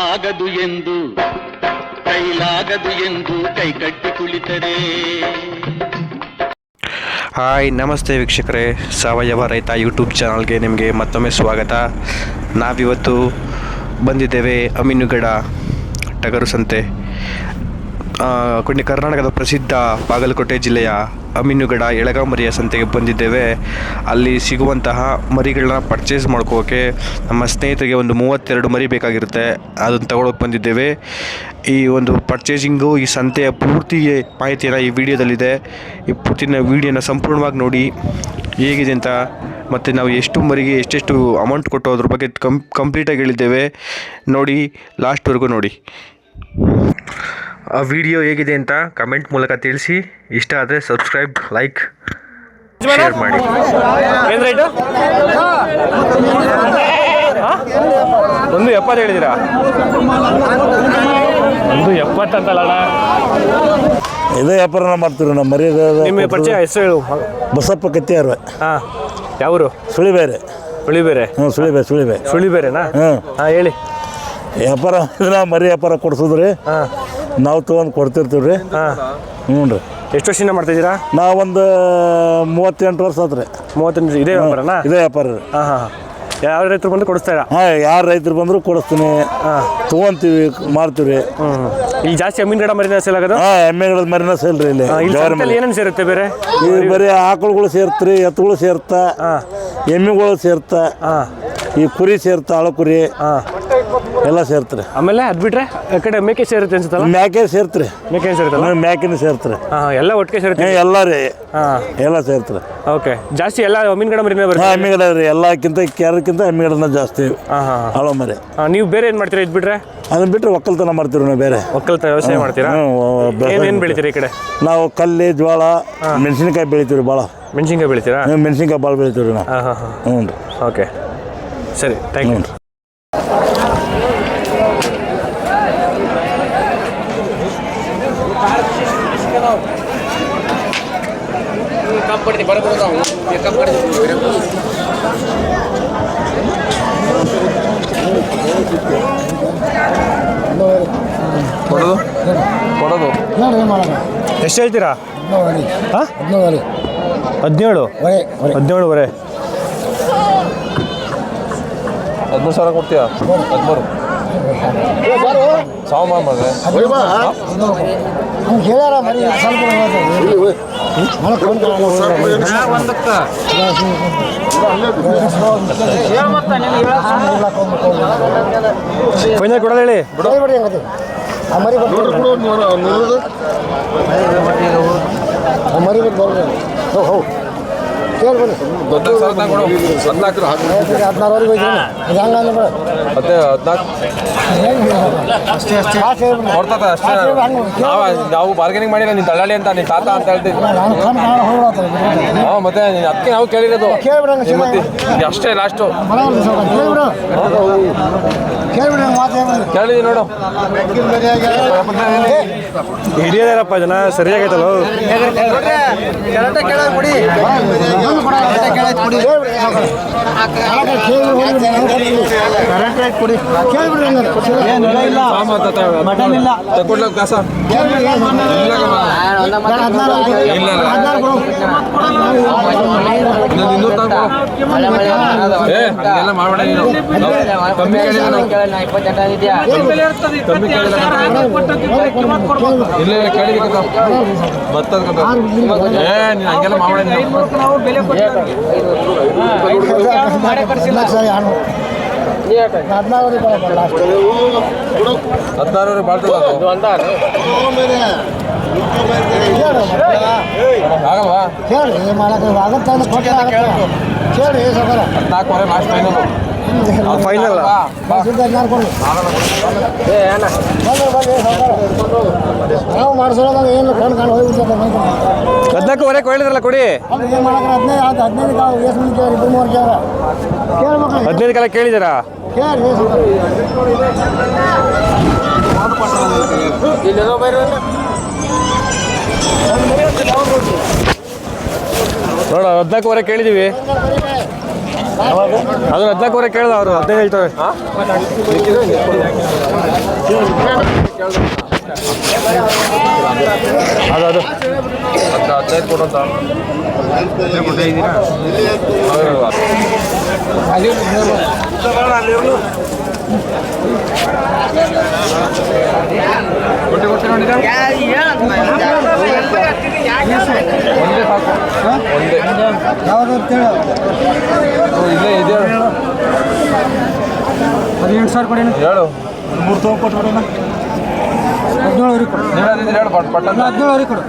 ಆಗದು ಎಂದು ಕೈಲಾಗದು ಎಂದು ಕೈಕಟ್ಟಿ ಕುಳಿತರೆ. ಹಾಯ್, ನಮಸ್ತೆ ವೀಕ್ಷಕರೇ, ಸಾವಯವ ರೈತ ಯೂಟ್ಯೂಬ್ ಚಾನಲ್ಗೆ ನಿಮಗೆ ಮತ್ತೊಮ್ಮೆ ಸ್ವಾಗತ. ನಾವಿವತ್ತು ಬಂದಿದ್ದೇವೆ ಅಮೀನುಗಡ ಟಗರು ಸಂತೆ. ಕರ್ನಾಟಕದ ಪ್ರಸಿದ್ಧ ಬಾಗಲಕೋಟೆ ಜಿಲ್ಲೆಯ ಅಮೀನುಗಡ ಎಳಗಾಮರಿಯ ಸಂತೆಗೆ ಬಂದಿದ್ದೇವೆ. ಅಲ್ಲಿ ಸಿಗುವಂತಹ ಮರಿಗಳನ್ನ ಪರ್ಚೇಸ್ ಮಾಡ್ಕೋಕ್ಕೆ ನಮ್ಮ ಸ್ನೇಹಿತರಿಗೆ ಒಂದು 32 ಮರಿ ಬೇಕಾಗಿರುತ್ತೆ. ಅದನ್ನು ತಗೊಳ್ಳೋಕೆ ಬಂದಿದ್ದೇವೆ. ಈ ಒಂದು ಪರ್ಚೇಸಿಂಗು, ಈ ಸಂತೆಯ ಪೂರ್ತಿ ಮಾಹಿತಿಯನ್ನು ಈ ವಿಡಿಯೋದಲ್ಲಿದೆ. ಈ ಪೂರ್ತಿನ ವಿಡಿಯೋನ ಸಂಪೂರ್ಣವಾಗಿ ನೋಡಿ ಹೇಗಿದೆ ಅಂತ, ಮತ್ತು ನಾವು ಎಷ್ಟು ಮರಿಗೆ ಎಷ್ಟೆಷ್ಟು ಅಮೌಂಟ್ ಕೊಟ್ಟು ಅದ್ರ ಬಗ್ಗೆ ಕಂಪ್ಲೀಟಾಗಿ ಹೇಳಿದ್ದೇವೆ. ನೋಡಿ, ಲಾಸ್ಟ್ವರೆಗೂ ನೋಡಿ. ಆ ವಿಡಿಯೋ ಹೇಗಿದೆ ಅಂತ ಕಮೆಂಟ್ ಮೂಲಕ ತಿಳಿಸಿ. ಇಷ್ಟ ಆದರೆ ಸಬ್ಸ್ಕ್ರೈಬ್, ಲೈಕ್, ಶೇರ್ ಮಾಡಿ. ಏನು ರೇಟು? 170 ಹೇಳಿದ್ದೀರಾ? 170 ಅಂತಲ್ಲ. ಇದೇ ವ್ಯಾಪಾರ ಮಾಡ್ತೀವಿ ನಮ್ಮ ಮರಿ. ನಿಮ್ಮ ಪರಿಚಯ ಹೆಸರು ಹೇಳು. ಬಸಪ್ಪ ಕತ್ತಿಯಾರು. ಹಾಂ, ಯಾವರು? ಸುಳಿಬೇರೆ. ಸುಳಿಬೇರೆ? ಹ್ಞೂ, ಸುಳಿಬೇರೆ. ಸುಳಿಬೇರೆನಾ? ಹಾಂ ಹಾಂ, ಹೇಳಿ. ವ್ಯಾಪಾರ ಮರಿ ವ್ಯಾಪಾರ ಕೊಡ್ಸೋದ್ರಿ. ಹಾಂ, ನಾವು ತೊಗೊಂಡು ಕೊಡ್ತಿರ್ತೀವಿ ರೀ. ಹಾಂ, ಹ್ಞೂ ರೀ. ಎಷ್ಟು ವರ್ಷದಿಂದ ಮಾಡ್ತಾಯಿದ್ದೀರಾ? ನಾವೊಂದು 38 ವರ್ಷ ಆತ್ರಿ. 38? ಇದೇ ವ್ಯಾಪಾರನಾ? ಇದೇ ವ್ಯಾಪಾರ ರೀ. ಹಾಂ ಹಾಂ. ಯಾವ ರೈತರು ಬಂದು ಕೊಡಿಸ್ತಾರಾ? ಹಾಂ, ಯಾರು ರೈತರು ಬಂದರೂ ಕೊಡಿಸ್ತೀನಿ. ಹಾಂ, ತೊಗೊಂತೀವಿ, ಮಾಡ್ತೀವಿ ರೀ. ಇಲ್ಲಿ ಜಾಸ್ತಿ ಅಮೀನುಗಡ ಮರಿನ ಸೇಲ್ ಆಗೋದು? ಹಾಂ, ಎಮ್ಮೆಗಳ ಮರಿನ ಸೇಲ್ ರೀ. ಇಲ್ಲಿ ಏನೇನು ಸೇರುತ್ತೆ ಬೇರೆ? ಈ ಬರೀ ಆಕಳುಗಳು ಸೇರ್ತ್ರಿ, ಎತ್ತುಗಳು ಸೇರ್ತಾ, ಎಮ್ಮೆಗಳು ಸೇರ್ತಾ, ಈ ಕುರಿ ಸೇರ್ತಾ, ಅಳ ಕುರಿ ಎಲ್ಲ ಸೇರ್ತಾರೆ. ಆಮೇಲೆ ಅದು ಬಿಟ್ರೆ ಆ ಕಡೆ ಮೇಕೆ ಸೇರುತ್ತೆ ಅನ್ಸುತ್ತಲ್ಲ? ಮೇಕೆ ಸೇರ್ತ್ರಿ. ಮೇಕೆ ಸೇರುತ್ತಲ್ಲ? ಮೇಕೆನೂ ಸೇರ್ತಾರೆ. ಹಾಂ, ಎಲ್ಲ ಒಟ್ಟಿಗೆ ಸೇರುತ್ತೆ? ಎಲ್ಲ ರೀ. ಹಾಂ, ಎಲ್ಲ ಸೇರ್ತಾರೆ. ಓಕೆ. ಜಾಸ್ತಿ ಎಲ್ಲ ಅಮೀನುಗಡ ಮರಿನೇ ಬರುತ್ತೆ? ಹಾಂ, ಎಮ್ಮೆಗಡ ರೀ. ಎಲ್ಲಕ್ಕಿಂತ ಕ್ಯಾರಕ್ಕಿಂತ ಎಮ್ಮೆಗಡನ ಜಾಸ್ತಿ. ಹಾಂ ಹಾಂ. ಹಳೋ ಮರಿ. ನೀವು ಬೇರೆ ಏನು ಮಾಡ್ತೀರಾ ಇದು ಬಿಟ್ರೆ? ಅದನ್ನ ಬಿಟ್ಟರೆ ಒಕ್ಕಲ್ತನ ಮಾಡ್ತೀವಿ ನಾವು. ಬೇರೆ ಒಕ್ಕಲ್ತನ ವ್ಯವಸಾಯ ಮಾಡ್ತೀರಾ? ಏನೇನು ಬೆಳಿತೀರಿ ಈ ಕಡೆ? ನಾವು ಕಲ್ಲಿ, ಜೋಳ, ಮೆಣಸಿನ್ಕಾಯಿ ಬೆಳಿತೀವಿ ಭಾಳ. ಮೆಣಸಿನ್ಕಾಯಿ ಬೆಳಿತೀರಾ? ಮೆಣಸಿನ್ಕಾಯಿ ಭಾಳ ಬೆಳಿತೀವಿ ರೀ ನಾವು. ಹಾಂ ಹಾಂ ಹಾಂ. ಹ್ಞೂ ರೀ. ಓಕೆ, ಸರಿ, ಥ್ಯಾಂಕ್ ಯು. ಕೊಡೋದು ಎಷ್ಟು ಹೇಳ್ತೀರಾ? 17,500 ಸಾವಿರ ಕೊಡ್ತೀಯಾ? 13 ಸಾವು ಮಾಡ್ದೆ. ಫೈನಲ್ ಕೊಡೋದು ಹೇಳಿ. ದೊಡ್ಡ ಸಾಲ ತಗೊಂಡು 14 ಕೊಡ್ತದ ಅಷ್ಟೇ. ನಾವು ಬಾರ್ಗೇನಿಂಗ್ ಮಾಡಿಲ್ಲ. ನೀನು ದಳ್ಳಾಳಿ ಅಂತ, ನೀನು ತಾತ ಅಂತ ಹೇಳ್ತೀವಿ. ಹಾಂ, ಮತ್ತೆ ಅದಕ್ಕೆ ನಾವು ಕೇಳಿರೋದು ಅಷ್ಟೇ ಲಾಸ್ಟು. ಕೇಳಿದೀವಿ ನೋಡು. ಹಿಡಿಯೋದೇನಪ್ಪ ಜನ ಸರಿಯಾಗೈತಲ್ಲ. ಫೈನಲ್ ನಾವು ಮಾಡಿಸೋದಾಗ ಏನು ಕಣ್ ಕಾಣ್ ಹೋಗ್ಬಿಡ್ತದೆ. 14,500 ಹೇಳಿದ್ರಲ್ಲ ಕೊಡಿ. ಏನು ಮಾಡಕ್ಕೆ 15 ಕಾಲ ಎಷ್ಟು ಮಂದಿ ಕೇಳಿ 2-3 ಕೇಳ ಕೇಳ್ಬೇಕು. 15 ಕಾಲ ಕೇಳಿದ್ದೀರಾ? ಕೇಳಿ ನೋಡ 14,500 ಕೇಳಿದ್ದೀವಿ. ಅದು 14,500 ಕೇಳಿದ ಅವರು 15 ಹೇಳ್ತವೆ. ಅದು 15 ಕೊಡೋಂತ ಒಂದೇ ಸಾಕು ಒಂದೇ ಯಾವುದು ಇಲ್ಲೇ ಇದೆ 18,000 ಕೊಡಿ ಹೇಳು 3 ತೊಗೊಂಡ್ಬಿಡೋಣ 17,000 ಕೊಡು ನೀನು ಹೇಳು ಪಟ್ಟ 17,000 ಕೊಡು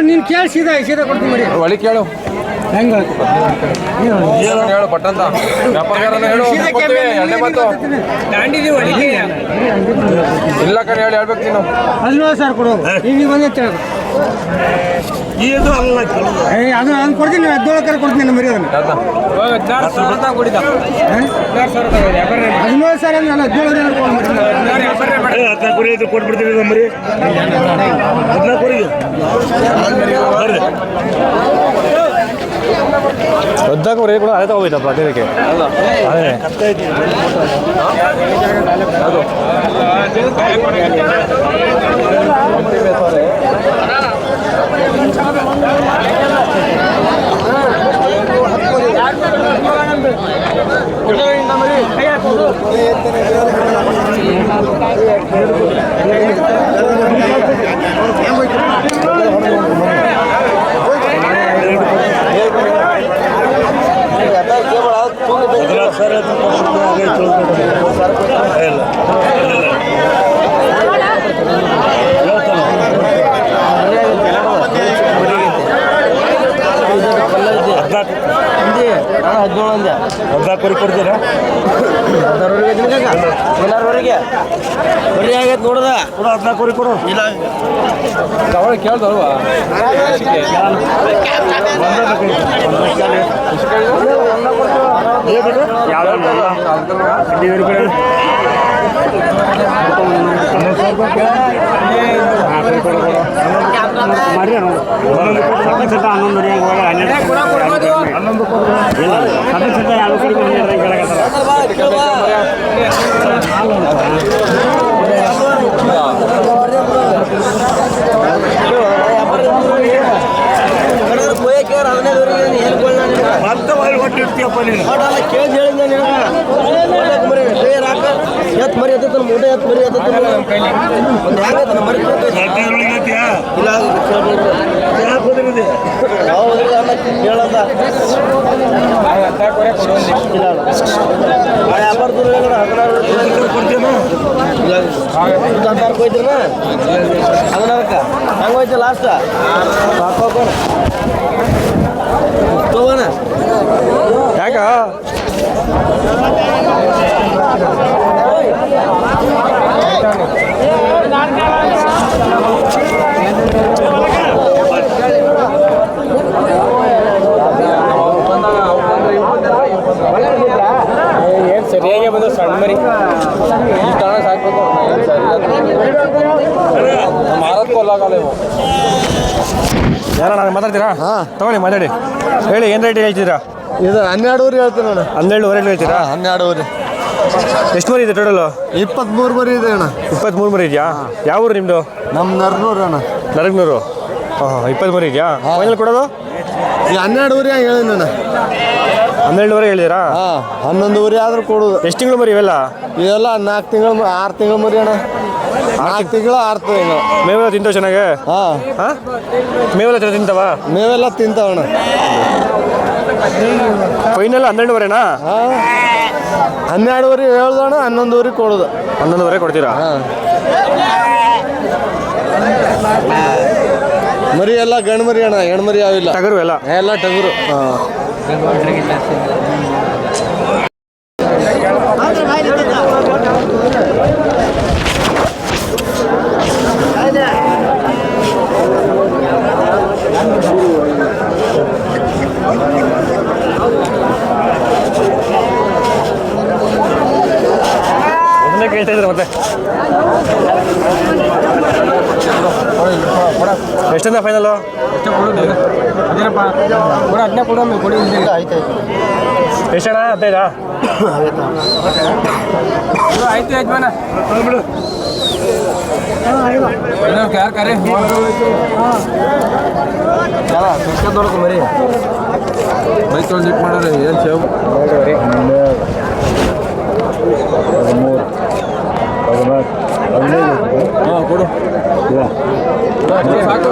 ನೀನು ಕೇಳಿ ಸೀದಾ ಕೊಡ್ತೀನಿ ಮರಿ ಒಳಿ ಕೇಳು ಹೆಂಗೆ ಹೇಳು ಪಟ್ಟಂತ ವ್ಯಾಪಾರಗಾರನ ಹೇಳು ಕೊಡ್ತೀವಿ, ಎಣ್ಣೆ ಬಂತು ಇಲ್ಲ ಕಣೆ ಹೇಳಿ ಹೇಳ್ಬೇಕು ನೀನು 17,000 ಕೊಡು ಈಗ ಬಂದು ಇದು ಅಲ್ಲ ಅದು ನಾನು ಕೊಡ್ತೀನಿ 17,000 ಕೊಡ್ತೀನಿ ಮರಿ ಅದನ್ನು 17,000 ಅಲ್ಲ 14 ಕುರಿ ಇದು ಕೊಟ್ಬಿಡ್ತೀವಿ ಮರಿ 14 ಕುರಿಗೆ ಬರ್ರಿ 14 ವರೆಗೆ ಕೂಡ ಅದೇ ತಗೋಬೇಕಪ್ಪ ಅದಕ್ಕೆ ಅದೇ ಕುರಿ ಕೊಡ್ತೀರಾ ಬರೀ ಆಗೈತೆ ನೋಡದ 14 ಕುರಿ ಕೊಡು ಅವಳು ಕೇಳ್ದಲ್ವಾ ಕೊಟ್ಟಿರ್ತೀಯಪ್ಪ ನೀನು ಕೇಳಿ ಹೇಳಿದ ಎತ್ ಮರಿ ಎತ್ತ ಮೂಟೆ ಎತ್ ಮರಿ ಎತ್ತ ಒಂದು ಹೆಂಗೈತೆ ಮರಿ ಇಲ್ಲ ಹೇಳಂದ ವ್ಯಾಪಾರ ಕೊಯ್ತೀರ 16 ಹೆಂಗೆ ಹೋಯ್ತು ಲಾಸ್ಟ್ ಹಾಕೋಣ ತಗೋಣ ಯಾಕ ಏನು ಸರಿಯಾಗಿ ಬಂದು ಸಣ್ಣ ಮರಿ ಈ ತನ ಸಾಕ್ಬೇಕು ಮಾರೋದಕ್ಕೂ ಅಲ್ಲಾಗಲ್ಲ ಇವು ಯಾರು ನಾನು ಮಾತಾಡ್ತೀರಾ ತಗೊಳ್ಳಿ ಮಾತಾಡಿ ಹೇಳಿ ಏನು ರೇಟ್ ಹೇಳ್ತೀರಾ ಇದು 12 ಹೇಳ್ತೀನಿ ಅಣ್ಣ 12 ಹೇಳ್ತೀರಾ 12 ಎಷ್ಟು ಮರಿ ಇದೆ ಟೋಟಲು 23 ಮರಿ ಇದೆ ಅಣ್ಣ 23 ಮರಿ ಇದೆಯಾ ಯಾವ ಊರು ನಿಮ್ಮದು ನಮ್ಮ ನರ್ನೂರು ಅಣ್ಣ ನರಗ್ನೂರು ಹಾಂ 20 ಮರಿ ಇದೆಯಾ ಫೈನಲ್ ಕೊಡೋದು ಈಗ 12 ಹೇಳಿನ ಅಣ್ಣ 12 ಹೇಳಿದ್ದೀರಾ 11 ಆದ್ರೂ ಕೊಡೋದು ಎಷ್ಟು ತಿಂಗಳು ಮರಿ ಇವೆಲ್ಲ ಇವೆಲ್ಲ 4 ತಿಂಗಳು 6 ತಿಂಗಳು ಮರಿ ಅಣ್ಣ 4 ತಿಂಗಳು 6 ತಿಂಗಳು ಮೇವೆಲ್ಲ ತಿಂತಾವ ಚೆನ್ನಾಗೆ ಹಾಂ ಹಾಂ ಮೇವೆಲ್ಲ ಚೆನ್ನಾಗಿ ತಿಂತಾವ ಮೇವೆಲ್ಲ ತಿಂತಾವಣ್ಣ ಫೈನಲ್ 12 ಹಾಂ 12 ಹೇಳ್ದಣ್ಣ 11 ಕೊಡೋದು 11 ಕೊಡ್ತೀರಾ ಹಾಂ ಮರಿ ಎಲ್ಲ ಗಂಡು ಮರಿ ಅಣ್ಣ ಹೆಣ್ಣು ಮರಿ ಯಾವಿಲ್ಲ ಟಗರು ಎಲ್ಲ ಟಗರು ಕೇಳ್ತಾ ಇದ್ರೆ ಮತ್ತೆ ಎಷ್ಟಂದ ಫೈನಲ್ಲು ಅದೇನಪ್ಪ 15 ಕೊಡು ಕೊಡಿ ಆಯ್ತು ಎಷ್ಟಣ್ಣ 15? ಆಯ್ತು ಯಜಮಾನ ಯಾರು ಕರೆ ನೋಡ್ಕೊ ಮರಿ ಮೈ ತೊಗೊಂಡು ಇಟ್ಟು ಮಾಡೋರಿ ಏನು ಸೇವ್ ಹಾಂ ಕೊಡು ಸಾಕು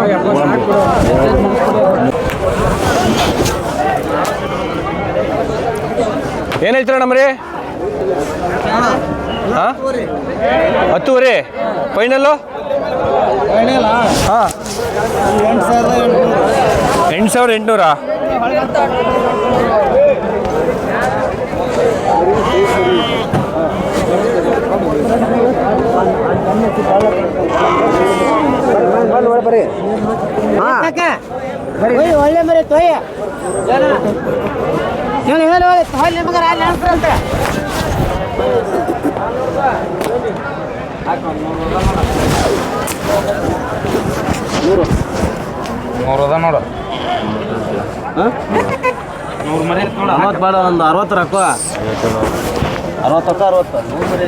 ಏನು ಹೇಳ್ತೀರಣ್ಣ ಮರಿ? ಹಾಂ 10 ಫೈನಲ್ಲು? ಹಾಂ 8,800. ಒಳ್ಳೆ ಮರಿ ತೊಯ್ಯ ಹೇಳಿ ಹೇಳಿ ಹೇಳಿ ತೊಯ್ಲಿ ನಿಮಗಾರ ಅಲ್ಲಿ ಅನ್ಸಂತೆ ನೋಡು ನೋಡು 100 ಮರಿ 60 ಬೇಡ ಒಂದು 60 ರೊಕ್ಕ 60 100 ಮರಿ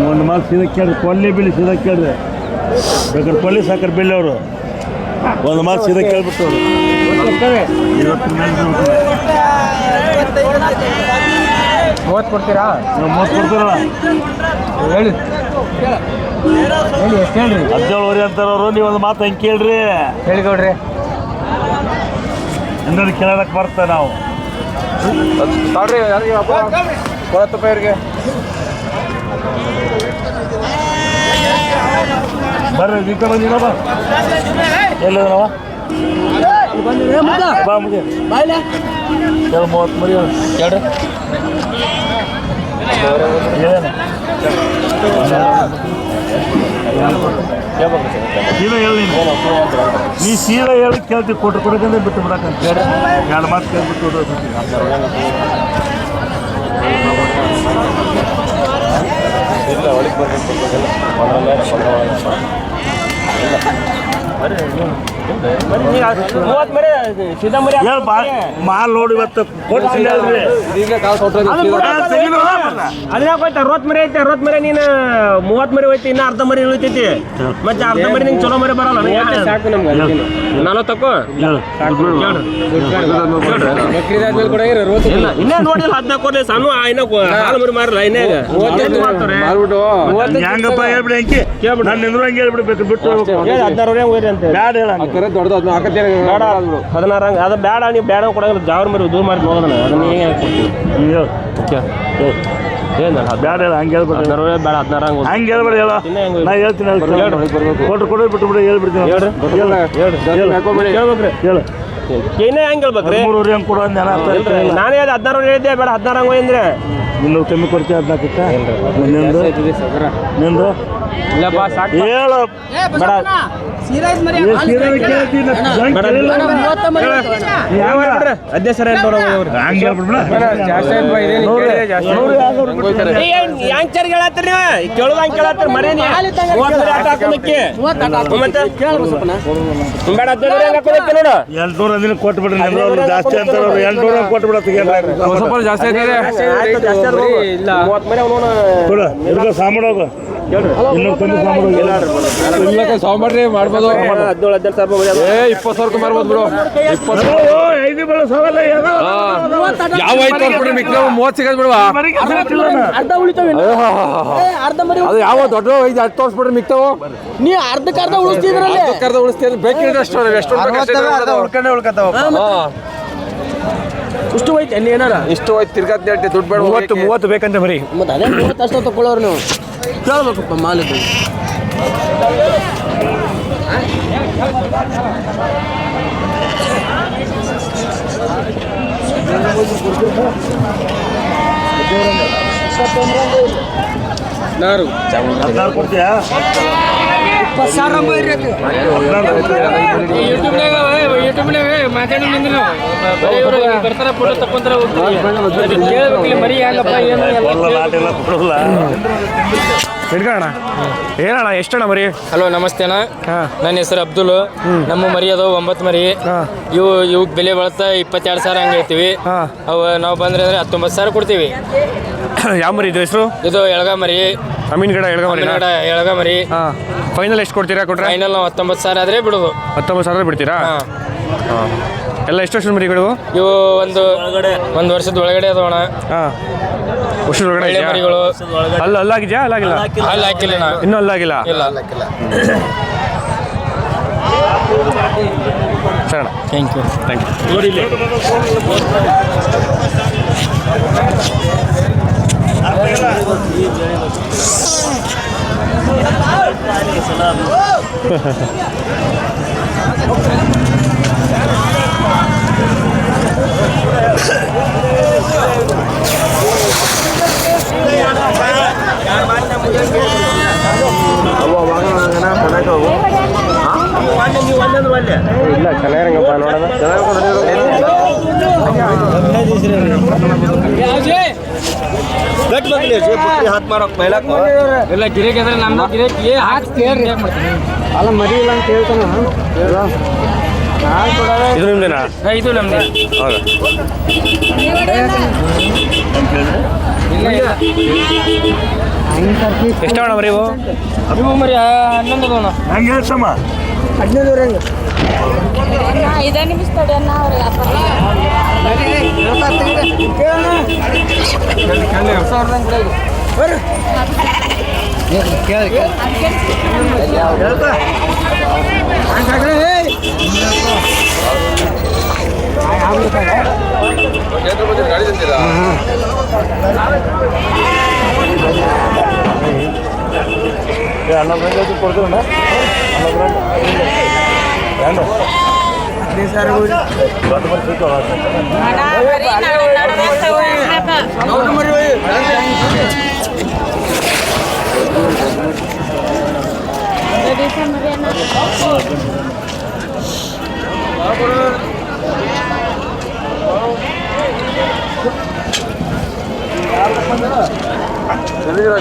ಒಂದು ಮಾತು ಸೀದಾ ಕೇಳ್ರಿ, ಕೊಲ್ಲಿ ಬಿಲ್ಲಿ ಸೀದಾ ಕೇಳ್ರಿ. ಬೇಕಾದ್ರೆ ಕೊಲ್ಲಿ ಸಾಕರ್ ಬಿಲ್ಲಿ ಅವರು ಒಂದು ಮಾತು ಸೀದಾ ಕೇಳ್ಬಿಟ್ಟು ಅವರು 30 ಕೊಡ್ತೀರಾ? 30 ಕೊಡ್ತಾರಲ್ಲ ಹೇಳಿ ಹೇಳಿ ಎಷ್ಟು ಹೇಳ್ರಿ? 17 ಅಂತಾರವರು. ನೀವು ಒಂದು ಮಾತು ಹಂಗೆ ಕೇಳ್ರಿ, ಹೇಳಿಕೊಡ್ರಿ. ಇನ್ನೊಂದು ಕೇಳೋದಕ್ಕೆ ಬರ್ತಾ ನಾವು ನೋಡ್ರಿ 40 ರೂಪಾಯಿ ಅವ್ರಿಗೆ ಬರ್ರಿ ಈ ಕಡೆ ಬಂದಿರೋ ಬಾ ಎಲ್ಲದನವ ಬಾ ಮುಗಿ ಕೆಲ 30 ಮರಿ ಕೇಳ್ರಿ ಏನು ಸೀದಾ ಹೇಳಿ ನೀ ಸೀದಾ ಹೇಳಿ ಕೇಳ್ತೀವಿ ಕೊಟ್ಟು ಕೊಡೋಕಂದ್ರೆ ಬಿಟ್ಟು ಬಿಡಕ್ಕಂತ ಹೇಳ್ರಿ. 2 ಮಾತು ಕೇಳ್ಬಿಟ್ಟು ಇಲ್ಲ ಒಳಗೆ ಮಾಲ್ ನೋಡಿ ಇವತ್ತು ಕೊಟ್ಟು ಹೇಳ್ರಿ. ಈಗ ಕಾಲು ಕೊಟ್ಟರೆ ಅದನ್ನ ಹೋಯ್ತು 60 ಮರಿ ಐತೆ. 60 ಮರಿ ನೀನು 30 ಮರಿ ಹೋಯ್ತು, ಇನ್ನು ಅರ್ಧ ಮರಿ ಉಳಿತೈತಿ. ಮತ್ತೆ ಅರ್ಧ ಮರಿ ನಿಂಗೆ ಚಲೋ ಮರಿ ಬರಲ್ಲ. ಸಾಕು ನಮ್ಗೆ 40 ಇನ್ನೇ ನೋಡಿಲ್ಲ 14 ಕೊಡ್ಲಿ ಸಣ್ಣ ಇನ್ನ ಹಾಲು ಮರಿ ಮಾರಲ್ಲ ಇನ್ನೇಗ ಮಾಡ್ಬಿಟ್ಟು ಹೆಂಗಪ್ಪ ಹೇಳ್ಬಿಡಿ ಅಂಕಿ ನಾನು ನಿಂದ್ರು ಹಂಗೆ ಹೇಳ್ಬಿಡ್ಬೇಕು ಬಿಟ್ಟು 16 ಹೋಯ್ರಿ ಅಂತ ಬ್ಯಾಡ ಹೇಳ ದೊಡ್ಡದು ಅದನ್ನ ಹಾಕತ್ತೇನೆ ಬೇಡ 16 ಅದು ಬೇಡ. ನೀವು ಬೇಡ ಕೊಡಂಗಿಲ್ಲ, ಜಾವ್ರ ಮರಿ ದೂರ ಮಾಡಿ ನೋಡೋಣ. ಅದನ್ನ ಹೇಗೆ ಏನು ಬ್ಯಾಡ ಹೇಳ ಹಂಗೆ ಹೇಳ್ಬಿಟ್ಟು 16 ಬೇಡ 16 ಹಂಗೆ ಹೇಳ್ಬೇಡಿ ಹೇಳ ನಾ ಹೇಳ್ತೀನಿ ಕೊಟ್ಟು ಕೊಡೋದು ಬಿಟ್ಟು ಬಿಡಿ ಹೇಳ್ಬಿಡ್ತೀನಿ ಹೇಳ್ಬೇಕ್ರಿ. ಹೇಳು ಏನೇ ಹಂಗೆ ಹೇಳ್ಬೇಕ್ರಿ. 3 ಹಂಗೆ ಕೊಡು ಅಂದೆ ನಾನೇ ಅದು 16 ಹೇಳಿದ್ದೆ, ಬೇಡ 16 ಹಂಗೆ ಅಂದ್ರೆ ಇನ್ನೂರು ಕಮ್ಮಿ ಕೊಡ್ತೀವಿ 14 ನಿಂದು ಇಲ್ಲಪ್ಪ ಸಾಕು ಹೇಳು ಬೇಡ. ಸೀರಾ ಮರಿ ಅದೇ ಸರ್ ಹಂಗೆ ಹೇಳ್ಬಿಡ್ಬಿಡ ಹೆಂಗ್ ಹೇಳತ್ತೀರಿ ನೀವು? ಕೇಳೋದು ಹಂಗೆ ಕೇಳತ್ತೀರಿ ಮರಿ ಬೇಡ 800 ಅಂದಿನ ಕೊಟ್ಬಿಡ್ರಿ ನಿಮ್ದು ಜಾಸ್ತಿ ಅಂತಾರೆ ಅವ್ರು 800 ಕೊಟ್ಬಿಡತ್ತೆ ಸ್ವಲ್ಪ ಜಾಸ್ತಿ ಕೊಡು ಇರ್ಗೋ ಸಾಂಬಾರು ಹೋಗು ಇನ್ನೂರು ಕಮ್ಮಿ ಸಾಂಬಾರು ಸಾಂಬಾರ್ರಿ ಮಾಡ್ಬೋದು 17 ಸಾವಿರ 20,000 ಮಾರ್ಬೋದು ಬಿಡು 5 ಬೆಳೆ ಸವಾಲ ಯಾವ ಐದು ತೋರ್ಸ್ಬಿಡ್ರಿ ಮಿಕ್ಕ 30 ಸಿಗದ್ ಬಿಡುವ ಅರ್ಧ ಉಳಿತಾವೆ ಅರ್ಧ ಮರಿ ಅದು ಯಾವ ದೊಡ್ಡ 5 ತೋರ್ಸ್ಬಿಡ್ರಿ ಮಿಕ್ತಾವು ನೀ ಅರ್ಧಕ್ಕರ್ಧ ಉಳಿಸ್ತಿದ್ರಲ್ಲಿ ಕರ್ದ ಉಳಿಸ್ತೀವಿ ಬೇಕಿದ್ರೆ ಎಷ್ಟು ಉಳ್ಕತ್ತಾವ ಇಷ್ಟು ಹೋಯ್ತು ಅಲ್ಲಿ ಏನಾರ ಇಷ್ಟು ಹೋಯ್ತು ತಿರ್ಗಾತ್ ದುಡ್ಡು ಬೇಡ 30 ಬೇಕಂತ ಮರಿ. ಮತ್ತೆ ಅದೇ 30 ಅಷ್ಟು ತಗೊಳ್ಳೋರು ನೀವು ಕೇಳ್ಬೇಕಪ್ಪ ಮಾಲಿದ್ದು. ನಾರು 16 ಕೊಡ್ತೀಯಾ 20,000 ಯೂಟ್ಯೂಬ್ನಾಗ ಬರ್ತಾರ ಫೋಟೋ ತಕೊಂತಾರ ಕೇಳಬೇಕಿಲ್ಲ ಮರಿ ಹೆಂಗಪ್ಪ ಏನು ಹಿಡ್ಕೋಣ ಏನಣ್ಣ ಎಷ್ಟಣ್ಣ ಮರಿ? ಹಲೋ ನಮಸ್ತೆ ಅಣ್ಣ. ನನ್ನ ಹೆಸರು ಅಬ್ದುಲ್. ನಮ್ಮ ಮರಿ ಅದಾವ 9 ಮರಿ. ಇವಕ್ಕೆ ಬೆಲೆ ಬಳತ 22,000 ಹಂಗೆ ಐತಿವಿ. ಅವು ನಾವು ಬಂದ್ರೆ ಅಂದ್ರೆ 19,000 ಕೊಡ್ತೀವಿ. ಯಾವ ಮರಿ ಇದು ಹೆಸರು? ಇದು ಎಳಗ ಮರಿ, ಅಮೀನ್ಗಡ ಎಳಗ ಮರಿ. ಫೈನಲ್ ಎಷ್ಟು ಕೊಡ್ತೀರಾ? ಕೊಟ್ರೆ ಫೈನಲ್ ನಾವು 19,000 ಆದ್ರೆ ಬಿಡೋದು. 19,000 ಬಿಡ್ತೀರಾ? ಎಲ್ಲ ಎಷ್ಟು ವರ್ಷದ ಮರಿಗಳು ಇವು? ಒಂದು ವರ್ಷದ ಒಳಗಡೆ ಅದಾವಣ. ವರ್ಷದ ಒಳಗಡೆ ಮರಿಗಳು. ಅಲ್ಲಾಗಿದ್ಯಾ? ಅಲ್ಲಾಗಿಲ್ಲ? ಅಲ್ಲಿ ಹಾಕಿಲ್ಲ ಇನ್ನೂ ಅಲ್ಲಾಗಿಲ್ಲ. ಇಲ್ಲ ಸರಿ ಥ್ಯಾಂಕ್ ಯು. ಇಲ್ಲ ಚೆನ್ನಾಗಿರಂಗಪ್ಪ ನೋಡೋಣ. ಎಲ್ಲ ಗಿರೇಕ್ ಅಂದ್ರೆ ನಮ್ಮ ಗಿರೇಕ್ ಅಲ್ಲ ಮರಿ ಇಲ್ಲ ಅಂತ ಹೇಳ್ತಾನ. ಇದು ನಿಮ್ದೇನಾ? ಇದು ನಮ್ದು. ಹೌದಾ? ಎಷ್ಟು ಅಣ್ಣ ಮರಿ ಇವು? ಇವು ಮರಿ 11 ಅದಾವಣ. ಹಂಗೆ ಹೇಳ್ಸಮ್ಮ 15 ಹೆಂಗೆ? 5 ನಿಮಿಷ ತಡೆಯನ್ನ ಅವ್ರಿಗೆ ಗಾಡಿ ತಂದಿರಾ? ಅನ್ನ ಬಂದು ಕೊಡ್ತೀರಣ್ಣ. ಒಂದು 10 ಮರಿ ಹೇಳಿದ್ರೆ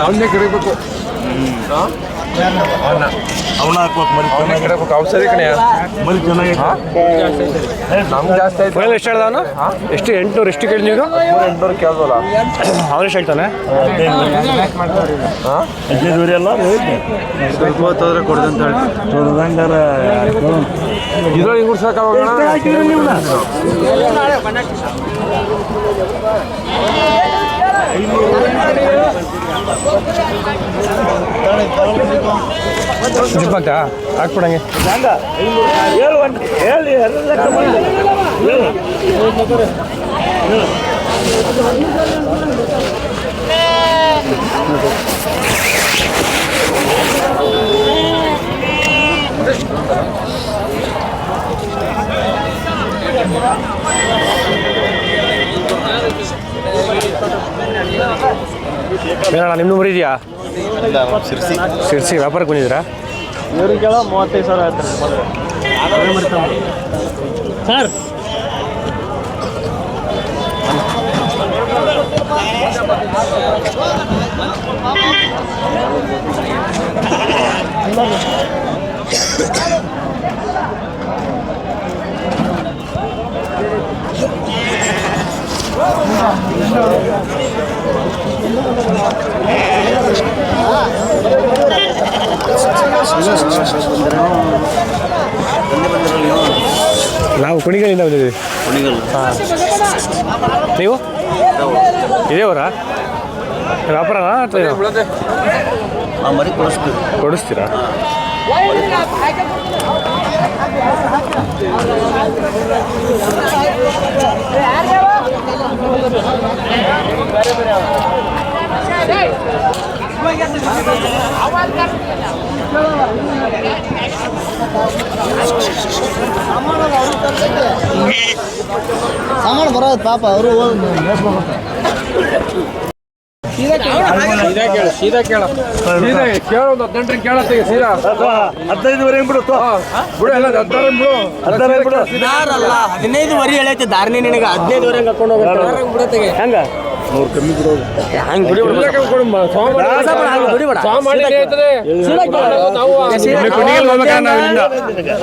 ಅವನ್ನೇ ಕರಿಬೇಕು. ಅವನ್ನ ಹಾಕ್ಬೇಕು ಮರಿ ಕರಿಬೇಕು. ಔಷಧಿ ಕಣೆ ಮರಿ ಚೆನ್ನಾಗಿ ನಮ್ಗೆ ಜಾಸ್ತಿ ಆಯ್ತು. ಫೈನಲ್ ಎಷ್ಟು ಹೇಳ್ದಾವನು? ಎಷ್ಟು? 800 ಎಷ್ಟು ಕೇಳಿ ನೀವು? 800 ಕೇಳ್ದಲ್ಲ. ಅವನು ಎಷ್ಟು ಹೇಳ್ತಾನೆ? 15 ವರೆ ಅಲ್ಲ ಕೊಡ್ದಂತ ಇದ್ರಲ್ಲಿ ಹಿಂಗ್ ಗುಡ್ಸಾಕಾಗೋಣ. ಜಿಪ್ಪಾಗ್ತಾ ಹಾಕ್ಬಿಡಂಗೆ. ಹೇಳಿ ಏನಣ್ಣ ನಿಮ್ಮದು ಮರಿ ಇದೆಯಾ? ಸಿರ್ಸಿ ವ್ಯಾಪಾರಕ್ಕೆ ಬಂದಿದ್ದೀರಾ? ಇವ್ರಿಗೆಲ್ಲ 35,000 ಹೇಳ್ತಾರೆ ಸರ್. ನಾವು ಕುಣಿಗಲಿಂದ ಬಂದಿದ್ದೀವಿ. ನೀವು ಇದೇವರಾ? ವ್ಯಾಪಾರನಾ ಅಥವಾ ಕೊಡಿಸ್ತೀರಾ? ಸಾಮಾನು ಬರೋದು ಪಾಪ ಅವರು ಸೀದಾ ಕೇಳು ಒಂದು 18 ಕೇಳತ್ತೀಗ ಸೀದಾ 15ವರೆಗೆ ಬಿಡು ಬಿಡು ಎಲ್ಲ 16 ಬಿಡು 15ವರೆ ಹೇಳೈತೆ ದಾರಿನಿ ನಿನಗೆ 15ವರೆಗೆ ಹಾಕೊಂಡು ಹೋಗ್ತಾರೆ ಹೆಂಗ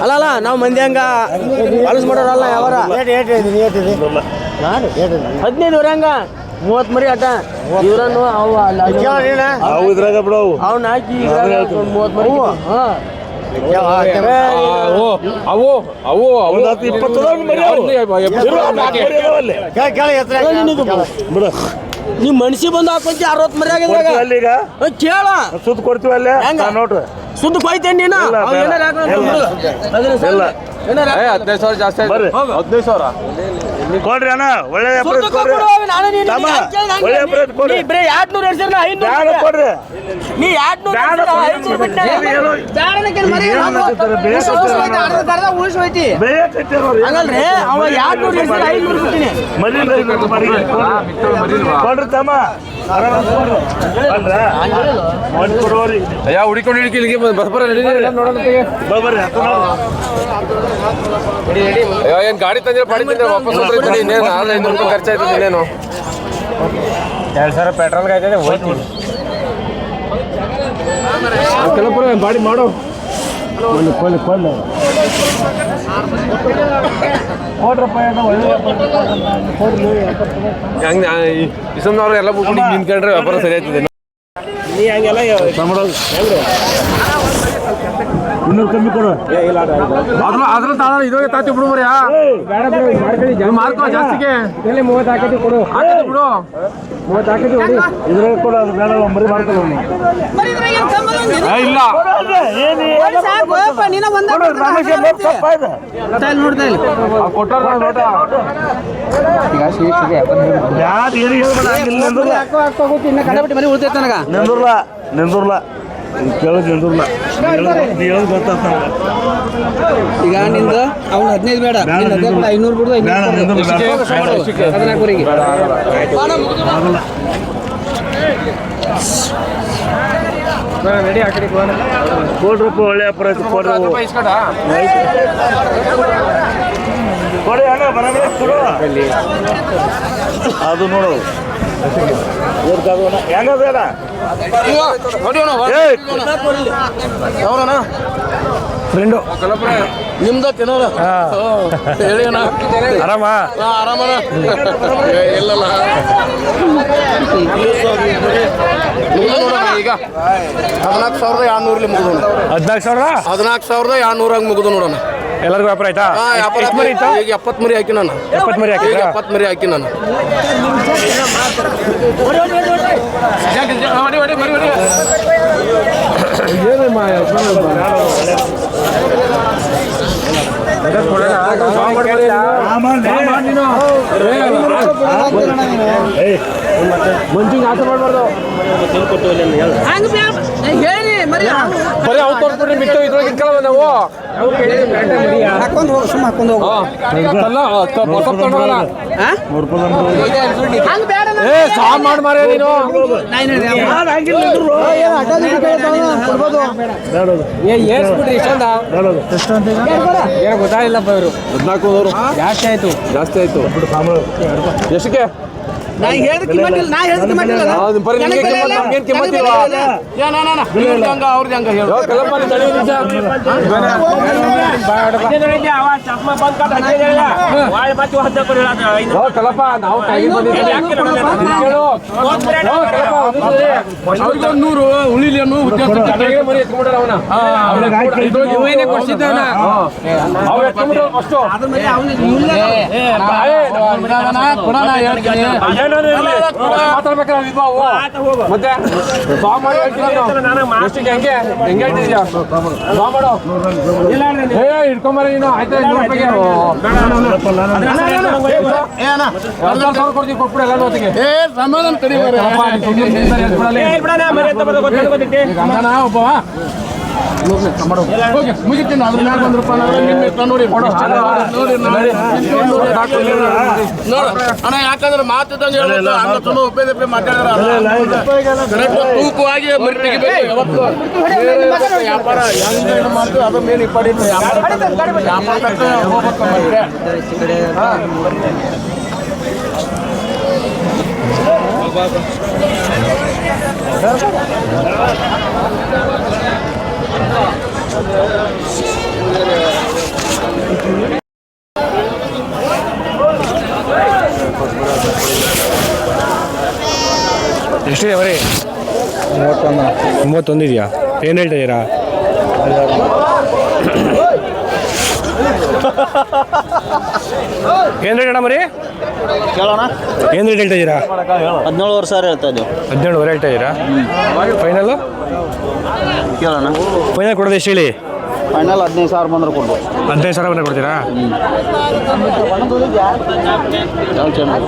ಅಲ್ಲ ನಾವು ಮಂದಿ ಹಂಗ ಅಲಸ್ ಮಾಡೋರಲ್ಲ ಯಾವಾರ 15ವರೆ ಹಂಗ 30 ಮರಿ ಅಟ ಇವ್ರನ್ನು ಅವು ಇದ್ರಾಗ ಬಿಡು ಅವ್ನ ಹಾಕಿ 30 ಮರಿ ನೀವ್ ಮನ್ಸಿ ಬಂದು ಹಾಕೊಂತಿ 60 ಮರಿ ಆಗಿದ್ರಾಗ ಕೇಳ ಸುತ್ತ ಕೊಡ್ತೀವಿ ಅಲ್ಲೇ ನೋಡ್ರಿ ಸುದ್ದ ಕೊಯ್ತೇನೆ ನೀನು 15,000 ಜಾಸ್ತಿ ಆಯ್ತು. 15,000 ಕೊಡ್ರಿ ಅಣ್ಣ ಒಳ್ಳೆ ವ್ಯಾಪಾರ ಕೊಡ್ರಿ ಒಳ್ಳೆ ವ್ಯಾಪಾರ ಕೊಡ್ರಿ ಬರೀ 200 ಎಡ್ಸಿರ 500 ಕೊಡ್ರಿ ನೀ 200 ಉಳಿಸೋಯ್ತಿ ಹಂಗಲ್ರಿ ಅವ 200 ಎಡ್ಸಿರ 500 ಬಿಟ್ಟಿನಿ ಕೊಡ್ರಿ ತಮ್ಮ ಅಯ್ಯ ಹುಡಿಕೊಂಡು ಇಲ್ಲಿಗೆ ಬಸ್ಬರ ಅಯ್ಯೋ ಏನ್ ಗಾಡಿ ತಂದ್ರೆ ಪಡಿತಿದ್ದೆ ವಾಪಸ್ ಹೋಗ್ತಿದ್ದೆ ಇನ್ನೇನು 500 ರೂಪಾಯಿ ಖರ್ಚಾಯ್ತದೆ ಇನ್ನೇನು 2,000 ಪೆಟ್ರೋಲ್ಗೆ ಆಯ್ತದೆ ಹೋಯ್ತು ಕೆಲಪುರ ಗಾಡಿ ಮಾಡು ಹಂಗೆ ಇಸಮ್ನವ್ರು ಎಲ್ಲ ಬಿಟ್ಬಿಟ್ಟು ನಿಂತ್ಕೊಂಡ್ರೆ ವ್ಯಾಪಾರ ಸರಿ ಆಯ್ತದೆ ನೀ ಹಂಗೆಲ್ಲ ಇನ್ನೂರು ಕಮ್ಮಿ ಕೊಡು ಅದ್ರ ತಾಳ ಇದ್ರಾಗ ತಾತಿ ಬಿಡು ಮರ್ಯಾ ಮಾರ್ಕೋ ಜಾಸ್ತಿಗೆ 30 ಹಾಕಿ ಕೊಡು ಹಾಕಿ ಬಿಡು 30 ಹಾಕಿ ಇದ್ರಾಗ ಕೊಡು ಅದು ಬೇಡ ಮರಿ ಮಾಡ್ಕೊಳ್ಳೋ ಇಲ್ಲ ಕೊಟ್ಟಾರ ನೋಟ ನಿಂದುರ್ಲ ಕೇಳೋದು ನಿಂದುರ್ಲ ನೀ ಹೇಳೋದು ಗೊತ್ತಾಗ್ತ ಈಗ ನಿಂದ ಅವ್ನು 15 ಬೇಡ 500 ಬಿಡು 14ವರೆಗೆ ರೆಡಿ ಹಾಕಿ ಕೊಡ್ರಪ್ಪ ಒಳ್ಳೆ ವ್ಯಾಪಾರ ಆಯ್ತು ಕೊಡ್ರಿ ಕೊಡಿ ಅಣ್ಣ ಬರಬೇಡ ಕೊಡು ಅದು ನೋಡು ಹೆಂಗದ ಫ್ರೆಂಡು ನಿಮ್ದ ತಿನ್ನೋರ ಹೇಳಿ ಅಣ್ಣ ಆರಾಮ ಆರಾಮಣ ಎಲ್ಲಲ್ಲ ಈಗ 14,200 ಮುಗಿದು 14,200 ಮುಗಿದು ನೋಡೋಣ ಎಲ್ಲರಿಗೂ ವ್ಯಾಪಾರ ಆಯ್ತಾ ಈಗ 70 ಮರಿ ಹಾಕಿ ನಾನು 70 ಮರಿ ಹಾಕಿ 70 ಮರಿ ಹಾಕಿ ನಾನು ಮಂಜಿಗೆ ಆಸೆ ಮಾಡಬಾರ್ದು ಬರೀ ಅವ್ರು ತೋರಿಸ್ಬಿಟ್ರೆ ಬಿಟ್ಟು ಇದ್ರೊಳಗೆ ಇಟ್ಕೊಳ್ಳಲ್ಲ ನಾವು ಹಾಕೊಂಡು ಹೋಗಿ ಸುಮ್ಮ ಹಾಕೊಂಡು ಹೋಗು ಸಾಮ್ ಮಾಡಿ ಮಾರೇ ನೀನು ಏರ್ಸ್ಬಿಟ್ರಿ ಇಷ್ಟೊಂದ ಏನು ಗೊತ್ತಾಗಿಲ್ಲಪ್ಪ ಇವರು 14 ಜಾಸ್ತಿ ಆಯ್ತು ಎಷ್ಟಕ್ಕೆ ನಾ ಹೇಳ್ದ ಕಿಮ್ಮತ್ತಿಲ್ಲ ಬರೀ ನಿಮಗೆ ಕಿಮ್ಮತ್ ನಮ್ಗೇನು ಕಿಮ್ಮತ್ತಿಲ್ವಾ ಅವ್ರದ್ದು ಹಂಗ ಹೇಳು ಕಲಪ ನಾವು ನೂರು ಉಳಿಲಿ ಅನ್ನೋ ಮರಿ ಎತ್ಕೊಂಡ್ರ ಅವನ ಕೊಡ್ಸಿದ್ದ ಅಷ್ಟು ಮಾತಾಡ್ಬೇಕಲ್ಲ ಇದ್ವಾ ಅವು? ಮತ್ತೆ ಬಾ ಮಾಡಿ ಹೇಳ್ತೀನಿ ನಾನು. ಎಷ್ಟಿಗೆ ಹೆಂಗೆ ಹೇಳ್ತಿದ್ಯಾ? ಬಾ ಮಾಡು. ಹಿಡ್ಕೊಂಬರ ನೀನು ಆಯ್ತಾ 100 ರೂಪಾಯಿಗೆ ಕೊಡ್ತೀವಿ ಕೊಟ್ಬಿಡು ಎಲ್ಲ ಹೊತ್ತಿಗೆ. ಸಮಾಧಾನ ಒಬ್ಬವ ಮುಗಿತೀನಿ ಅದ್ರ ಮ್ಯಾಗ ಬಂದ್ರಪ್ಪ ನೋಡಿ ಅಣ್ಣ ಯಾಕಂದ್ರೆ ಮಾತಿದ್ದಂಗೆ ಹೇಳ್ಬೇಕು ಹಂಗ ತುಂಬ ಉಪಯೋಗ ಮಾತಾಡಿದ್ರೆ ತೂಕವಾಗಿ ಮರಿ ತೆಗಿಬೇಕು ಯಾವತ್ತು ವ್ಯಾಪಾರ ಹೆಂಗೆ ಮಾಡ್ತೀವಿ ಅದ್ರ ಮೇಲೆ ಪಡೀತು ವ್ಯಾಪಾರ ಹೋಗ್ಬೇಕು ಮತ್ತೆ ಎಷ್ಟಿದೆ ಬರೀ 31 ಇದೆಯಾ? ಏನು ಹೇಳ್ತಾ ಇದ್ದೀರಾ? ಏನು ರೇಟ್ ಅಣ್ಣ ಮರಿ? ಕೇಳೋಣ ಏನು ರೇಟ್ ಹೇಳ್ತಾ ಇದ್ದೀರಾ? 17,000 ಹೇಳ್ತಾ ಇದ್ದೀವಿ. 17,000 ಹೇಳ್ತಾ ಇದ್ದೀರಾ? ಫೈನಲ್ಲು ಕೇಳೋಣ ಫೈನಲ್ ಕೊಡೋದು ಎಷ್ಟು ಹೇಳಿ? ಫೈನಲ್ 15,000 ಬಂದ್ರೆ ಕೊಡ್ಬೋದು. 15,000 ಬಂದರೆ ಕೊಡ್ತೀರಾ? ಯಾವ ಚೆನ್ನಾಗಿ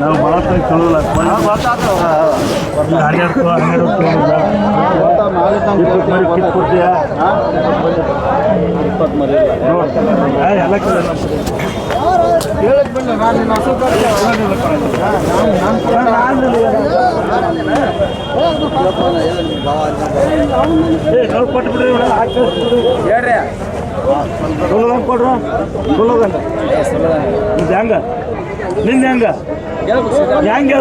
ನಾವು ಭಾಳಷ್ಟು ಕೇಳೋಲ್ಲ ಕೊಡ್ರ ಹೆಂಗ ನಿಂದ ಹೆಂಗ ಹೆಂಗೆ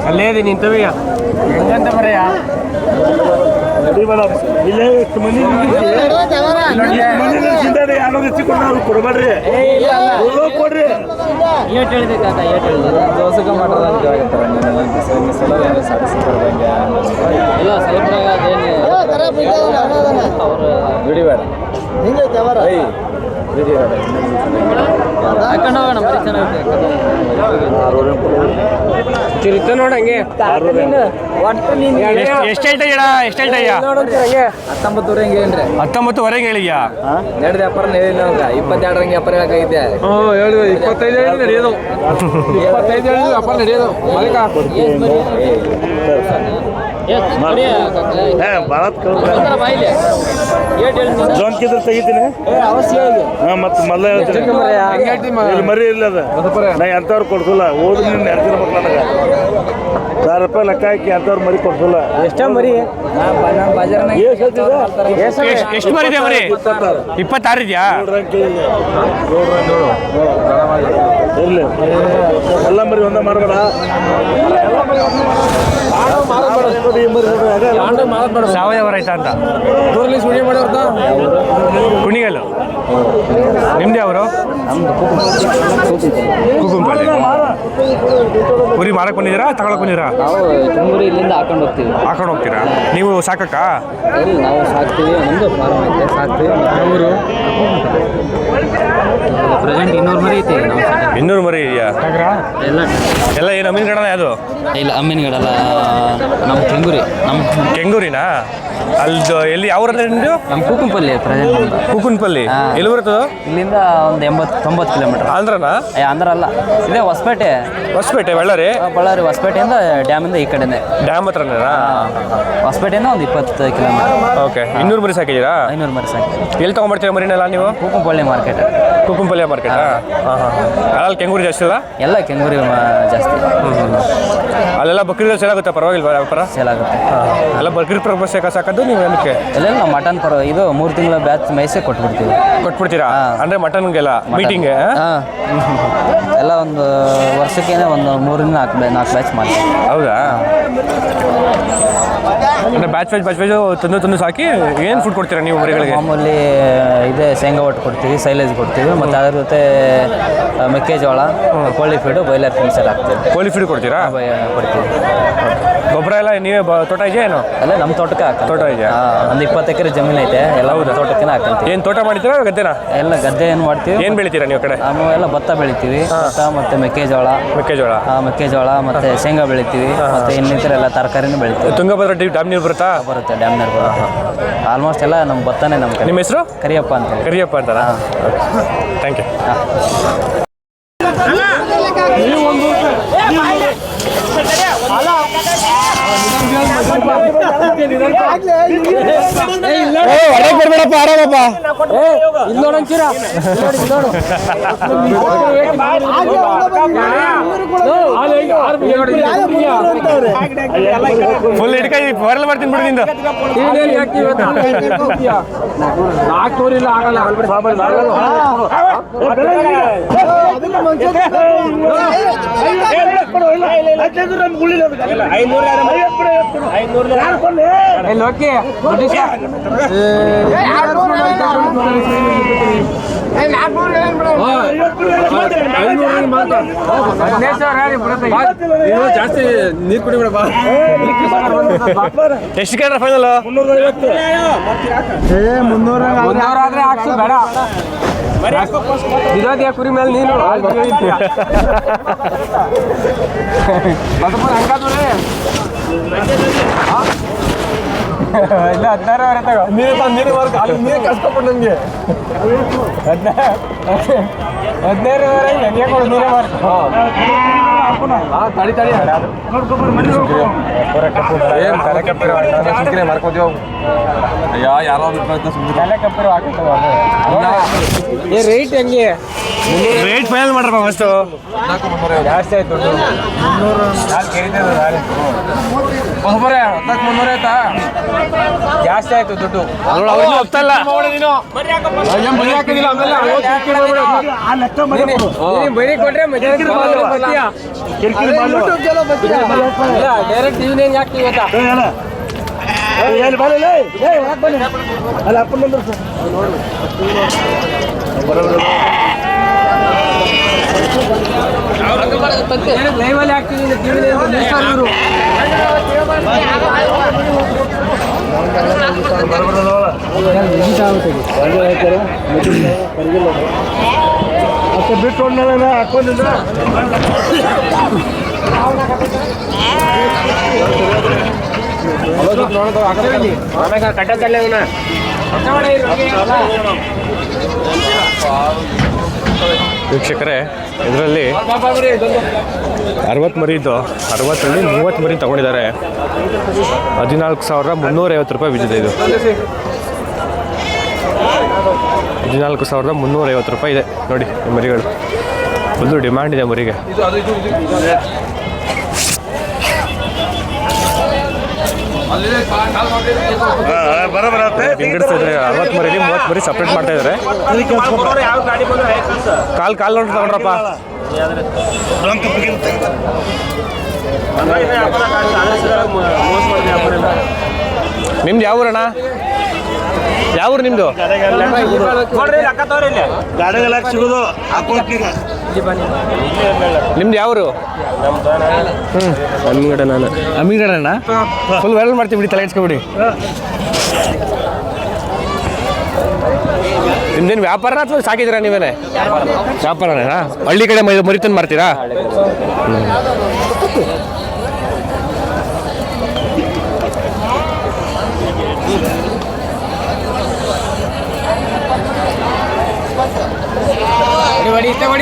ಅಲ್ಲೇ ಇದೆ ನಿಂತವೀಗ ಹೆಂಗಂತ ಬರೆಯ ಇಲ್ಲೇ ಎಷ್ಟು ಮಂದಿ ಯಾರೋ ಹೆಚ್ಚಿಕೊಂಡು ಕೊಡ್ಬೇಡ್ರಿ ಕೊಡ್ರಿ. ತಿರುತ್ತ ನೋಡ ಹಂಗೆ ಎಷ್ಟು ಹೇಳ್ತಾ ಇದ್ದೀರಾ? ಎಷ್ಟು ಹೇಳ್ತಾ ಇದೆಯಾ? 19,000 ಹೇಳಿದ್ಯಾ? 22 ರಂಗೆ ವ್ಯಾಪಾರ ಹೇಳಕ್ಕಾಗಿದ್ದೆ. 25 ಹೇಳಿ ನಡೆಯೋದು 25 ಹೇಳಿ ವ್ಯಾಪಾರ ನಡೆಯೋದು ಮಲಿಕ ಜೋನ್ಕಿದ್ರೆ ತೆಗಿತೀನಿ ಮತ್ತೆ ಮೊದಲ ಹೇಳ್ತೀನಿ ಮರಿ ಇಲ್ಲ ಅದು ನಾ ಎಂಥವ್ರು ಕೊಡ್ಸಲ್ಲ ಹೋದ್ರೆ ನೀನು ನೆಡ್ತಿರ ಮಕ್ಳು ನನಗೆ 1,000 ರೂಪಾಯಿ ಲೆಕ್ಕ ಹಾಕಿ ಎಂಥವ್ರು ಮರಿ ಕೊಡ್ಸಲ್ಲ. ಎಷ್ಟ ಮರಿ? ಎಷ್ಟು ಮರಿ ಇದೆ ಮರಿ? 26 ಇದೆಯಾ? ಇರ್ಲಿ ಎಲ್ಲ ಮರಿ ಒಂದೇ ಮಾಡಬೇಡ. ಸಾವಯವ ರೈತ ಅಂತ ಕುಣಿಗಲ್ಲು ನಿಮ್ದೇ ಅವರು? ಕುಕುಂಪಲ್ಲಿ ಕುರಿ ಮಾರಕ್ಕೆ ಬಂದಿದ್ದೀರಾ ತಗೊಳಕ್ ಬಂದಿದ್ದೀರಾ? ನಾವು ಇಲ್ಲಿಂದ ಹಾಕೊಂಡು ಹೋಗ್ತೀರಾ? ನೀವು ಸಾಕಕ್ಕ? ನಾವು ಸಾಕ್ತೀವಿ, ನಮ್ಮದು ಫಾರ್ಮ್ ಐತೆ, ಸಾಕ್ತೀವಿ. ಪ್ರೆಸೆಂಟ್ 200 ಮರಿ ಐತಿ. 200 ಮರಿ ಇದೆಯಾ? ಎಲ್ಲ ಏನು ಅಮೀನ್ಗಡನ ಅದು? ಇಲ್ಲ ಅಮ್ಮಿನಗಡಲ್ಲ, ನಮ್ಮ ಕೆಂಗೂರಿನಾ? ಅಲ್ದು ಎಲ್ಲಿ ಯಾವ ನಿಮ್ಮದು? ನಮ್ಮ ಕೂಕುಂಪಲ್ಲಿ ಪ್ರೆಸೆಂಟ್. ಕೂಕುಂಪಲ್ಲಿ ಎಲ್ಲಿ ಬರ್ತದೆ? ಇಲ್ಲಿಂದ ಒಂದು 80-90 ಕಿಲೋಮೀಟರ್. ಆಂಧ್ರನಾ? ಆಂಧ್ರ ಅಲ್ಲ, ಇದೇ ಹೊಸಪೇಟೆ. ಬಳ್ಳಾರಿ? ಬಳ್ಳಾರಿ ಹೊಸಪೇಟೆಯಿಂದ ಡ್ಯಾಮಿಂದ ಈ ಕಡೆನೇ. ಡ್ಯಾಮ್ ಹತ್ರನೇನಾ? ಹೊಸಪೇಟೆಯಿಂದ ಒಂದು 20 ಕಿಲೋಮೀಟರ್. ಓಕೆ. 200 ಮರಿ ಸಾಕಿದ್ದೀರಾ? 500 ಮರಿ ಸಾಕಿ. ಎಲ್ಲಿ ತೊಗೊಂಬರ್ತೀರಾ ಮರಿನೆಲ್ಲ ನೀವು? ಕೂಕುಂಪಳ್ಳಿ ಮಾರ್ಕೆಟ್. ಕುಕುಂಪಲ್ಯ ಮಾರ್ಕೆಟಾ? ಅಲ್ಲಿ ಕೆಂಗೂರಿ ಜಾಸ್ತಿ ಅಲ್ಲ? ಎಲ್ಲ ಕೆಂಗೂರಿ ಜಾಸ್ತಿ. ಅಲ್ಲೆಲ್ಲ ಬಕ್ರೀದ್ ಸೇಲ್ ಆಗುತ್ತೆ, ಪರವಾಗಿಲ್ವಾ ವ್ಯಾಪಾರ? ಸೇಲ್ ಆಗುತ್ತೆ. ಎಲ್ಲ ಬಕ್ರೀದ್ ಪರ್ಪಸ್ ಸಾಕೋದು ನೀವು ಏನಕ್ಕೆ? ಎಲ್ಲ ನಾವು ಮಟನ್ ಇದು 3 ತಿಂಗಳ ಬ್ಯಾಚ್ ಮೈಸೇ ಕೊಟ್ಬಿಡ್ತೀರಾ? ಅಂದರೆ ಮಟನ್ಗೆಲ್ಲ ಮೀಟಿಂಗ್ ಎಲ್ಲ ಒಂದು ವರ್ಷಕ್ಕೇನೆ ಒಂದು 3-4 ಬ್ಯಾಚ್ ಮಾಡ್ತೀವಿ. ಹೌದಾ? ಅಂದರೆ ಬ್ಯಾಚ್ ತಂದು ಸಾಕಿ ಏನು ಫುಡ್ ಕೊಡ್ತೀರಾ ನೀವು ಮರಿಗಳಿಗೆ? ಮಾಮೂಲಿ ಇದೆ ಶೇಂಗಾ ಒಟ್ಟು ಕೊಡ್ತೀವಿ, ಸೈಲೇಜ್ ಕೊಡ್ತೀವಿ, ಮತ್ತು ಅದ್ರ ಜೊತೆ ಮೆಕ್ಕೆಜೋಳ, ಕೋಳಿ ಫೀಡು, ಬಾಯ್ಲರ್ ಫೀಡ್ಸ್ ಎಲ್ಲ ಹಾಕ್ತೀವಿ. ಕೋಳಿ ಫೀಡ್ ಕೊಡ್ತೀರಾ? ಕೊಡ್ತೀವಿ. ಗೊಬ್ಬರ ಎಲ್ಲ ನೀವೇ ತೋಟ ಇದೆಯಾ ಏನು? ಅಲ್ಲೇ ನಮ್ಮ ತೋಟಕ್ಕೆ ಹಾಕ ತೋಟ ಇದೆಯಾ? ಒಂದು 20 ಎಕರೆ ಜಮೀನು ಐತೆ. ಎಲ್ಲ ತೋಟಕ್ಕೆ ಹಾಕಂತೀವಿ. ಏನು ತೋಟ ಮಾಡಿದ್ದೀರಾ ಗದ್ದೆನಾ? ಎಲ್ಲ ಗದ್ದೆ ಏನು ಮಾಡ್ತೀವಿ. ಏನು ಬೆಳಿತೀರಾ ನೀವು ಕಡೆ? ನಾವು ಎಲ್ಲ ಭತ್ತ ಬೆಳಿತೀವಿ. ಭತ್ತ ಮತ್ತು ಮೆಕ್ಕೆಜೋಳ ಮತ್ತು ಶೇಂಗಾ ಬೆಳಿತೀವಿ. ಮತ್ತು ಇನ್ನಿತರ ಎಲ್ಲ ತರಕಾರಿನೂ ಬೆಳಿತೀವಿ. ತುಂಗಭದ್ರಾ ಡ್ಯಾಮ್ ನೀರು ಬರುತ್ತಾ? ಬರುತ್ತೆ, ಡ್ಯಾಮ್ ನೀರು ಬರುತ್ತೆ. ಆಲ್ಮೋಸ್ಟ್ ಎಲ್ಲ ನಮ್ಮ ಭತ್ತನೇ ನಮ್ಮ ಕಡೆ. ನಿಮ್ಮ ಹೆಸರು? ಕರಿಯಪ್ಪ ಅಂತ. ಕರಿಯಪ್ಪ ಅಂತಾರಾ? Thank you. ಬರ್ಬೇಡಪ್ಪ, ಆರಾಮಪ್ಪ. ಫುಲ್ ಹಿಡ್ಕೈ ವೈರಲ್ ಮಾಡ್ತೀನಿ ಬಿಡಿ ನಿಂದು. ಜಾಸ್ತಿ ನೀರು ಕುಡಿಬೇಡಪ್ಪ. ಎಷ್ಟು ಕೇಳ್ರ ಫೈನಲ್? 300 ಆದ್ರೆ ಹಾಕ್ಸು ಬೇಡ. ಇರೋದೇ ಕುರಿ ಮೇಲೆ ನೀನು ಇಲ್ಲ 16 ತಗೋ. ನೀರೇ ಕಷ್ಟಪಟ್ಟು ನನಗೆ 15 ಹೆಂಗೆ ಕೊಡು, ನೀರೇ ಮಾರ್ಕ. ತಡಿ ಏನು ತಲೆ ಕಪ್ಪಿರೋ ಸುಮ್ಮನೆ ಮಾರ್ಕೋತೀವಿ. ಅಯ್ಯ ಯಾರೋ ತಲೆ ಕಪ್ಪಿರೋ ಹಾಕಿ ರೇಟ್ ಹೆಂಗೆ? ರೇಟ್ ಫೈನಲ್ ಮಾಡ್ರಪ್ಪ ಮಸ್ತು. ಜಾಸ್ತಿ ಆಯ್ತು. 300 ಆಯ್ತಾ? ಜಾಸ್ತಿ ಆಯ್ತು ದುಡ್ಡು. ಹೋಗ್ತಲ್ಲ ಬರೀ ಕೊಟ್ರೆ ಡೈರೆಕ್ಟ್ ಟಿವಿನೇನು ಯಾಕೆ ಗೊತ್ತಾ? ಲೈವಲ್ಲಿ ಹಾಕ್ತಿದ್ದೀನಿ ಟಿವಿನೇನು. ಬಿಟ್ಟು ಹಾಕೊಂಡಿದ್ದ ವೀಕ್ಷಕರೇ, ಇದರಲ್ಲಿ 60 ಮರಿ ಇದ್ದು 60ರಲ್ಲಿ 30 ಮರಿ ತಗೊಂಡಿದ್ದಾರೆ. 14,350 ರೂಪಾಯಿ ಬಿದ್ದಿದೆ. ಇದು 14,350 ರೂಪಾಯಿ ಇದೆ ನೋಡಿ ಈ ಮರಿಗಳು. ಫುಲ್ಲು ಡಿಮ್ಯಾಂಡ್ ಇದೆ ಮರಿಗೆ. ಹಿಂಗಡಿಸ್ತಿದ್ರೆ 60 ಮರಿಲಿ 30 ಮರಿ ಸಪ್ರೇಟ್ ಮಾಡ್ತಾ ಇದ್ದಾರೆ. ಕಾಲ್ ನೋಡಿ ತಗೊಂಡ್ರಪ್ಪ. ನಿಮ್ದು ಯಾವ ಊರಣ್ಣ? ಯಾವ ಊರು ನಿಮ್ಮದು? ಸಿಗೋದು ನಿಮ್ದು ಯಾವ ಊರು? ಅಮೀಗಡಣ್ಣ ಫುಲ್ ವೈರಲ್ ಮಾಡ್ತೀವಿ ಬಿಡಿ, ತಲೆ ಇಟ್ಸ್ಕೊಬಿಡಿ. ನಿಮ್ದೇನು ವ್ಯಾಪಾರನ ಅಥವಾ ಸಾಕಿದ್ದೀರಾ ನೀವೇನೆ? ವ್ಯಾಪಾರನೇನಾ? ಹಳ್ಳಿ ಕಡೆ ಮರಿ ತಂದು ಮಾರ್ತೀರಾ?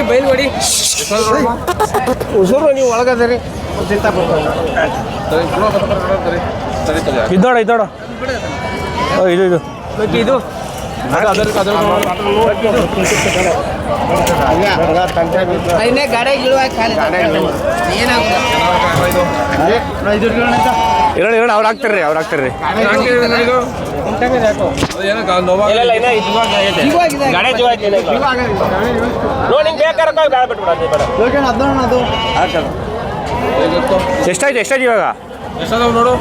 ಬೈಲ್ ಹೊಡಿ. ಉಸುರು ನೀವು ಒಳಗದ್ರಿ. ಇದ್ದೋಡ ಇದು ಇದು ಇರೋಣ ಅವ್ರು ಹಾಕ್ತಾರ್ರಿ. ಎಷ್ಟಾಯ್ತು ಇವಾಗ? ನೋಡು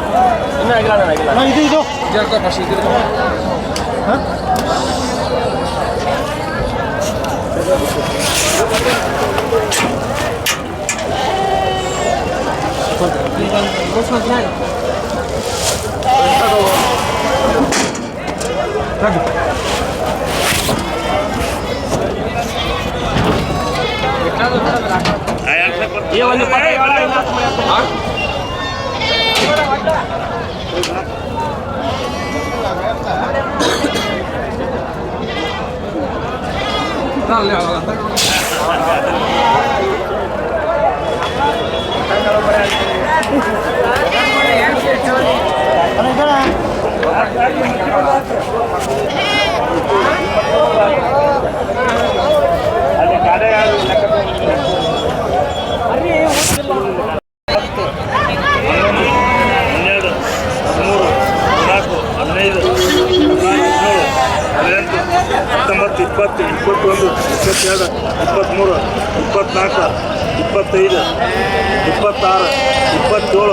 ಇಪ್ಪತ್ತು, 21, 22, 23, 24, 25, 26, 27, 27, 28, 29,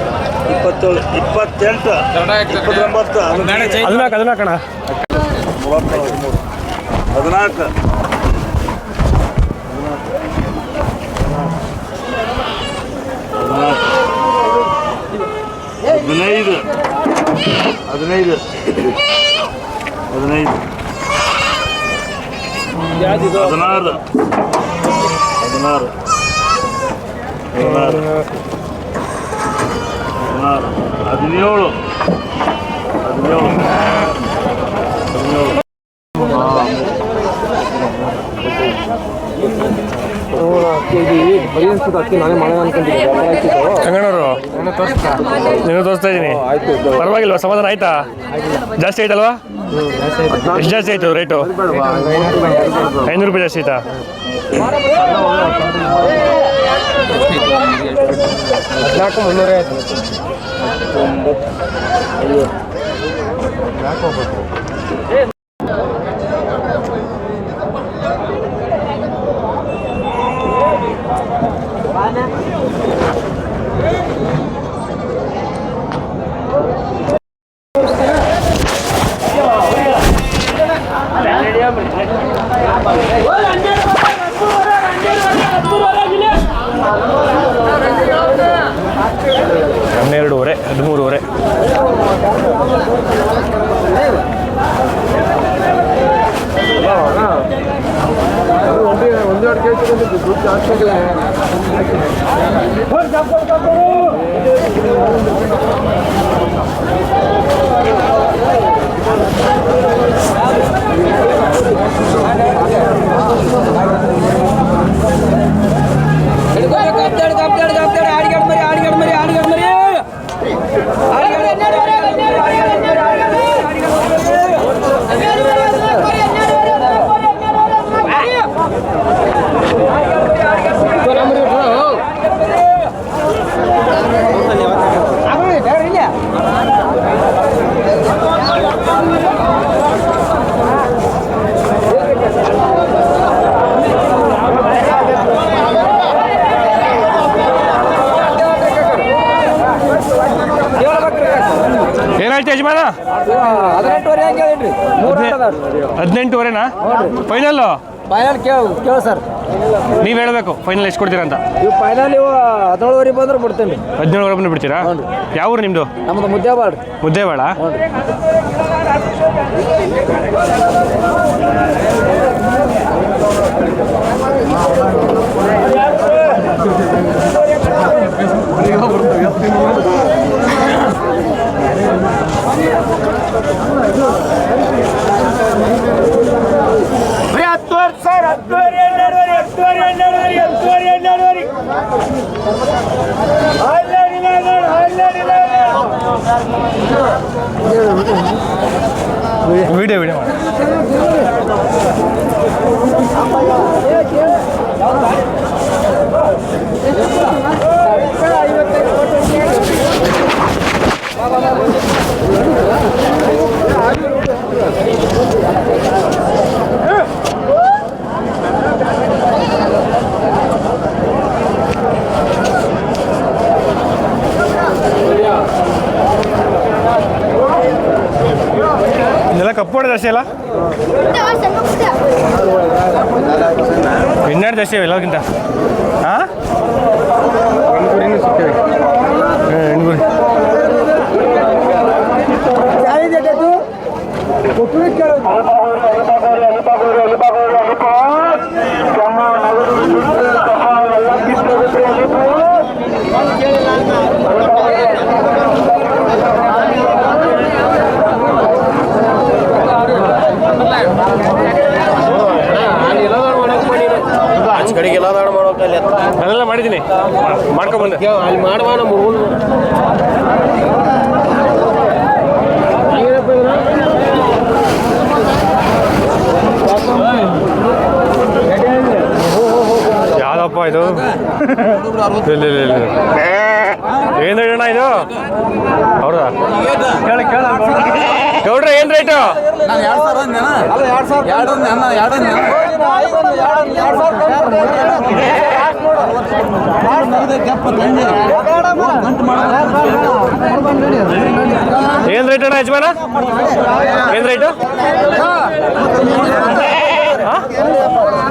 14 15, 15, 16, ಸಂಗಣ್ಣವರು ನೀನು ತೋರಿಸ್ತಾ ಇದ್ದೀನಿ. ಪರವಾಗಿಲ್ವಾ? ಸಮಾಧಾನ ಆಯ್ತಾ? ಜಾಸ್ತಿ ಆಯ್ತಲ್ವಾ? ಎಷ್ಟು ಜಾಸ್ತಿ ಆಯ್ತು ರೇಟು? 500 ರೂಪಾಯಿ ಜಾಸ್ತಿ ಆಯ್ತಾ? ಹನ್ನೆರಡೂವರೆ, 13ವರೆ. ಏನಾಯ್ತು ಯಜಮಾನ? 18ವರೆನಾ ಫೈನಲ್ಲು? ಫೈನಲ್ ಕೇಳು ಸರ್. ನೀವು ಹೇಳಬೇಕು ಫೈನಲ್ ಎಷ್ಟು ಕೊಡ್ತೀರಾ ಅಂತ. ನೀವು ಫೈನಲ್ 17ವರೆಗೆ ಬಂದ್ರೆ ಬಿಡ್ತೇನೆ. 17ವರೆ ಬಂದು ಬಿಡ್ತೀರಾ? ಯಾವ ಊರು ನಿಮ್ಮದು? ನಮ್ಮದು ಮುದ್ದೇಬಾಳ. ಮುದ್ದೇಬಾಳ? ವಿಡಿಯೋ ಇದೆಲ್ಲ ಕಪ್ಪು ಹೊಡೆ ಜಾಸ್ತಿ ಅಲ್ಲ? ಇನ್ನೆರಡು ಜಾಸ್ತಿ ಎಲ್ಲಕ್ಕಿಂತ. ಹಾಂ, ಮಾಡುವ ನಮ್ಮ ಹುಡುಗರು ಯಾವ್ದಪ್ಪ ಇದು? ಇಲ್ಲ ಏನು ಹೇಳೋಣ ಇದು? ಹೌದಾ? ಗೌಡ್ರೆ ಏನು ರೇಟು? ಏನು ರೇಟ್ ಅಣ್ಣ ಯಜಮಾನ? ಏನು ರೇಟು?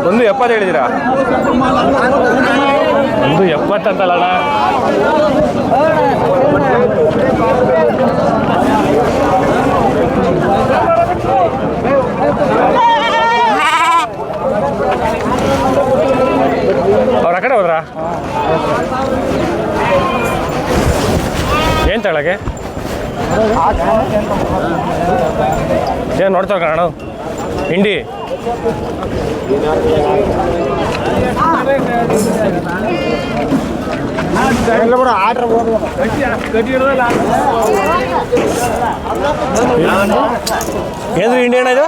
170 ಹೇಳಿದ್ದೀರಾ? 170 ಅಂತಲ್ಲ ಅಣ್ಣ. ಅವ್ರ ಆ ಕಡೆ ಹೋದ್ರಾ? ಏನು ತಗೊಳಗೆ? ಏನು ನೋಡ್ತಾವ ಕಣ ಹಿಂಡಿ? ಏನ್ರಿ ಹಿಂಡಿ ಅಣ್ಣ ಇದು?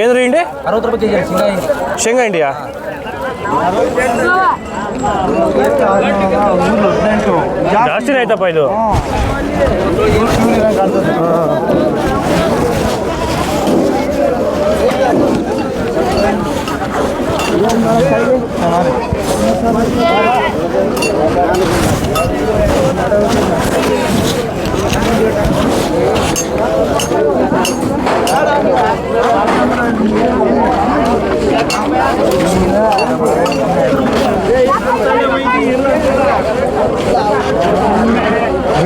ಏನ್ರಿ ಹಿಂಡಿ? 60 ರೂಪಾಯಿ ಕೆಜಿ ಶೇಂಗಾ ಹಿಂಡಿಯಾ? ಜಾಸ್ತಿನೇ ಆಯ್ತಪ್ಪ ಇದು.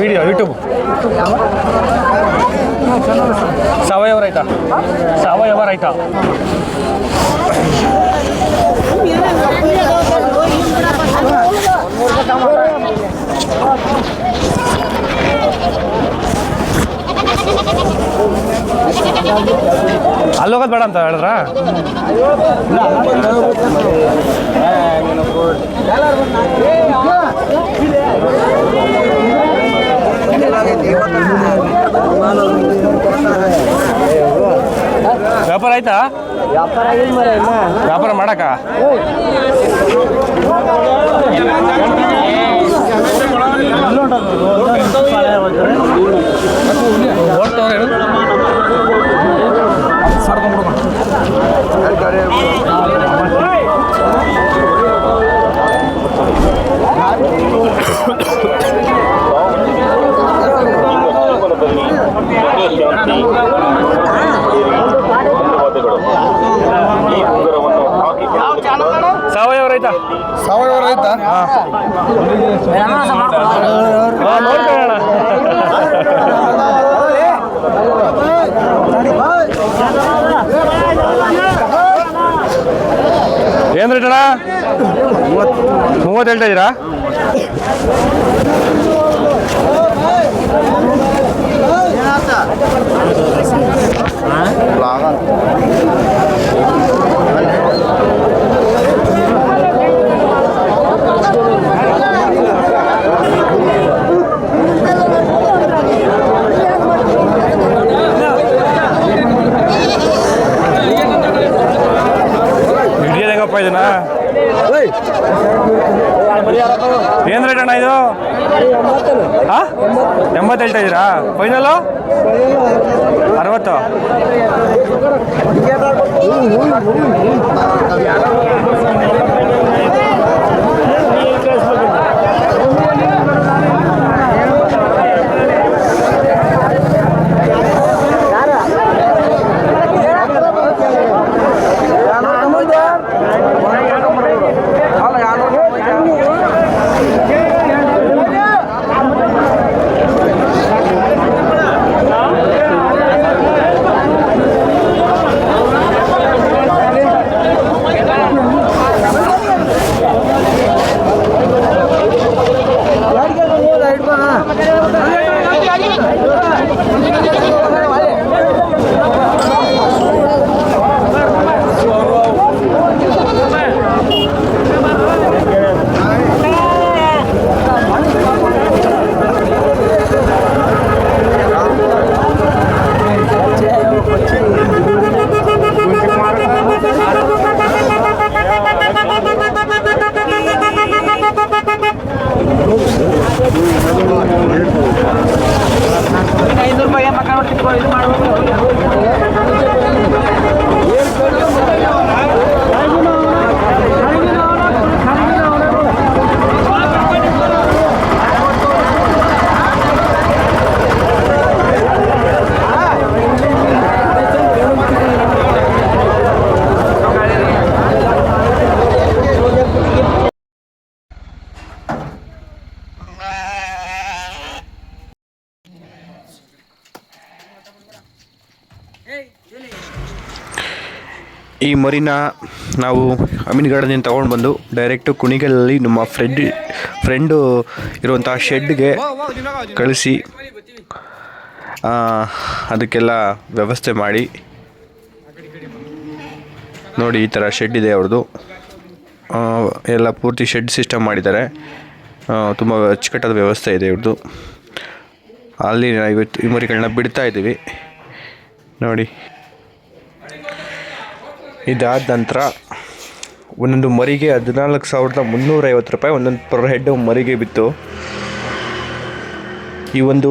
ವಿಡಿಯೋ ಯೂಟ್ಯೂಬ್ ಸಾವಯವ ರೈತ ಅಲ್ಲೋಗೋದು ಬೇಡ ಅಂತ ಹೇಳಿದ್ರ? ವ್ಯಾಪಾರ ಆಯ್ತಾ? ವ್ಯಾಪಾರ ಮಾಡಕ ಸಾವಯವ ರೈತ ನೋಡ್ಕೊಳ್ಳೋಣ. ಏನು ರೇಟ್ ಅಣ್ಣ? 30 ಹೇಳ್ತಾ ಇದ್ದೀರಾ? ಹಿಡಿಯೋದಂಗಪ್ಪ ಇದನ್ನ? ಏನು ರೇಟ್ ಅಣ್ಣ ಇದು? 80 ಹೇಳ್ತಾ ಇದ್ದೀರಾ? ಫೈನಲ್ಲು 60? ಈ ಮರಿನ ನಾವು ಅಮೀನ್ಗಢದಿಂದ ತೊಗೊಂಡು ಬಂದು ಡೈರೆಕ್ಟು ಕುಣಿಗಲಲ್ಲಿ ನಮ್ಮ ಫ್ರೆಂಡು ಇರುವಂಥ ಶೆಡ್ಗೆ ಕಳಿಸಿ ಅದಕ್ಕೆಲ್ಲ ವ್ಯವಸ್ಥೆ ಮಾಡಿ ನೋಡಿ ಈ ಥರ ಶೆಡ್ ಇದೆ ಅವ್ರದ್ದು. ಎಲ್ಲ ಪೂರ್ತಿ ಶೆಡ್ ಸಿಸ್ಟಮ್ ಮಾಡಿದ್ದಾರೆ. ತುಂಬ ಅಚ್ಚುಕಟ್ಟಾದ ವ್ಯವಸ್ಥೆ ಇದೆ ಇವ್ರದ್ದು. ಅಲ್ಲಿ ಇವತ್ತು ಈ ಮರಿಗಳನ್ನ ಬಿಡ್ತಾ ಇದ್ದೀವಿ ನೋಡಿ. ಇದಾದ ನಂತರ ಒಂದೊಂದು ಮರಿಗೆ 14,350 ರೂಪಾಯಿ ಒಂದೊಂದು ಪರ್ ಹೆಡ್ ಮರಿಗೆ ಬಿತ್ತು. ಈ ಒಂದು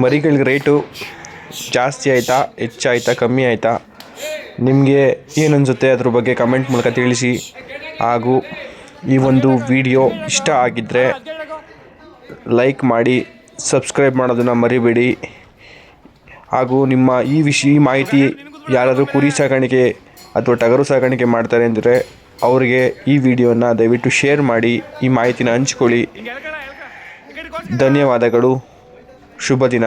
ಮರಿಗಳಿಗೆ ರೇಟು ಜಾಸ್ತಿ ಆಯಿತಾ, ಹೆಚ್ಚಾಯಿತಾ, ಕಮ್ಮಿ ಆಯಿತಾ, ನಿಮಗೆ ಏನು ಅನಿಸುತ್ತೆ ಅದ್ರ ಬಗ್ಗೆ ಕಮೆಂಟ್ ಮೂಲಕ ತಿಳಿಸಿ. ಹಾಗೂ ಈ ಒಂದು ವಿಡಿಯೋ ಇಷ್ಟ ಆಗಿದ್ದರೆ ಲೈಕ್ ಮಾಡಿ, ಸಬ್ಸ್ಕ್ರೈಬ್ ಮಾಡೋದನ್ನು ಮರಿಬೇಡಿ. ಹಾಗೂ ನಿಮ್ಮ ಈ ಮಾಹಿತಿ ಯಾರಾದರೂ ಕುರಿ ಸಾಕಾಣಿಕೆ ಅಥವಾ ಟಗರು ಸಾಕಾಣಿಕೆ ಮಾಡ್ತಾರೆ ಅಂದರೆ ಅವರಿಗೆ ಈ ವಿಡಿಯೋನ ದಯವಿಟ್ಟು ಶೇರ್ ಮಾಡಿ, ಈ ಮಾಹಿತಿನ ಹಂಚ್ಕೊಳ್ಳಿ. ಧನ್ಯವಾದಗಳು. ಶುಭ ದಿನ.